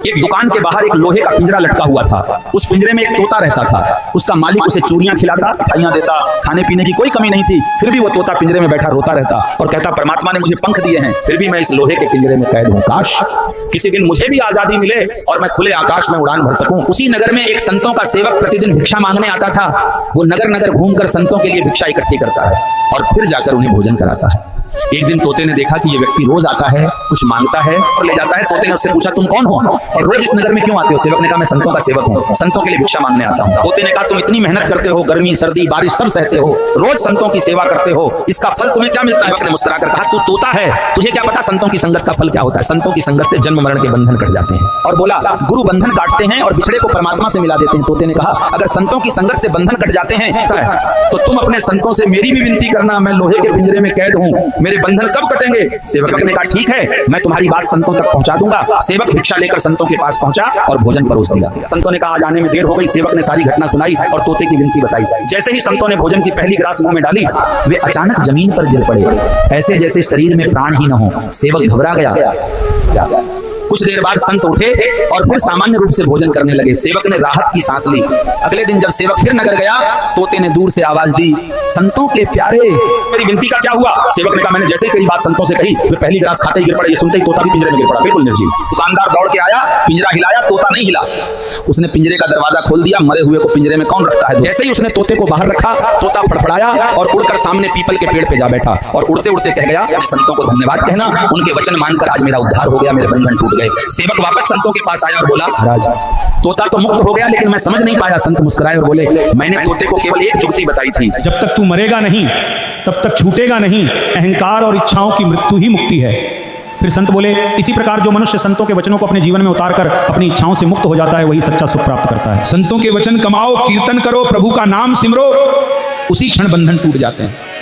एक दुकान के बाहर एक लोहे का पिंजरा लटका हुआ था। उस पिंजरे में एक तोता रहता था। उसका मालिक उसे चूरियां खिलाता, मिठाइयां देता, खाने पीने की कोई कमी नहीं थी। फिर भी वो तोता पिंजरे में बैठा रोता रहता और कहता, परमात्मा ने मुझे पंख दिए हैं, फिर भी मैं इस लोहे के पिंजरे में कैद हूं। काश किसी दिन मुझे भी आजादी मिले और मैं खुले आकाश में उड़ान भर सकूं। उसी नगर में एक संतों का सेवक प्रतिदिन भिक्षा मांगने आता था। वो नगर नगर घूमकर संतों के लिए भिक्षा इकट्ठी करता है और फिर जाकर उन्हें भोजन कराता है। एक दिन तोते ने देखा कि ये व्यक्ति रोज आता है, कुछ मांगता है और ले जाता है। तोते ने उससे पूछा, तुम कौन हो और रोज इस नगर में क्यों आते हो? सेवक ने कहा, मैं संतों का सेवक हूँ, संतों के लिए भिक्षा मांगने आता हूँ। तोते ने कहा, तुम इतनी मेहनत करते हो, गर्मी सर्दी बारिश सब सहते हो, रोज संतों की सेवा करते हो, इसका फल तुम्हें क्या मिलता है? सेवक ने मुस्कुराकर कहा, तू तोता है, तुझे क्या पता संतों की संगत का फल क्या होता है? संतों की संगत से जन्म मरण के बंधन कट जाते हैं। और बोला, गुरु बंधन काटते हैं और बिछड़े को परमात्मा से मिला देते हैं। तोते ने कहा, अगर संतों की संगत से बंधन कट जाते हैं तो तुम अपने संतों से मेरी भी विनती करना, मैं लोहे के पिंजरे में कैद हूँ, मेरे बंधन कब कटेंगे? सेवक ने कहा, ठीक है, मैं तुम्हारी बात संतों तक पहुंचा दूंगा। सेवक भिक्षा लेकर संतों के पास पहुंचा और भोजन परोस दिया। संतों ने कहा, आज आने में देर हो गई। सेवक ने सारी घटना सुनाई और तोते की विनती बताई। जैसे ही संतों ने भोजन की पहली ग्रास मुंह में डाली, वे अचानक जमीन पर गिर पड़े, ऐसे जैसे शरीर में प्राण ही न हो। सेवक घबरा गया। कुछ देर बाद संत उठे और फिर सामान्य रूप से भोजन करने लगे। सेवक ने राहत की सांस ली। अगले दिन जब सेवक फिर नगर गया, तोते ने दूर से आवाज दी, संतों के प्यारे, मेरी विनती का क्या हुआ? सेवक ने कहा, मैंने जैसे ही तेरी बात संतों से कही, वे पहली ग्रास खाते ही गिर पड़े। ये सुनते ही तोता भी पिंजरे में गिर पड़ा, बिल्कुल निर्जीव। दुकानदार दौड़ के आया, पिंजरा हिलाया, तोता नहीं हिला। उसने पिंजरे का दरवाजा खोल दिया। मरे हुए को पिंजरे में कौन रखता है? जैसे ही उसने तोते को बाहर रखा, तोता फड़फड़ाया और उड़कर सामने पीपल के पेड़ पे जा बैठा और उड़ते उड़ते कह गया, संतों को धन्यवाद कहना, उनके वचन मानकर आज मेरा उद्धार हो गया, मेरे बंधन टूट गए। सेवक वापस संतों के पास आया और बोला, महाराज, तोता तो मुक्त हो गया, लेकिन मैं समझ नहीं पाया। संत मुस्कुराए और बोले, मैंने तोते को केवल एक जुक्ति बताई थी, जब तक तू मरेगा नहीं तब तक छूटेगा नहीं, अहंकार और इच्छाओं की मृत्यु ही मुक्ति है। फिर संत बोले, इसी प्रकार जो मनुष्य संतों के वचनों को अपने जीवन में उतारकर अपनी इच्छाओं से मुक्त हो जाता है, वही सच्चा सुख प्राप्त करता है। संतों के वचन कमाओ, कीर्तन करो, प्रभु का नाम सिमरो, उसी क्षण बंधन टूट जाते हैं।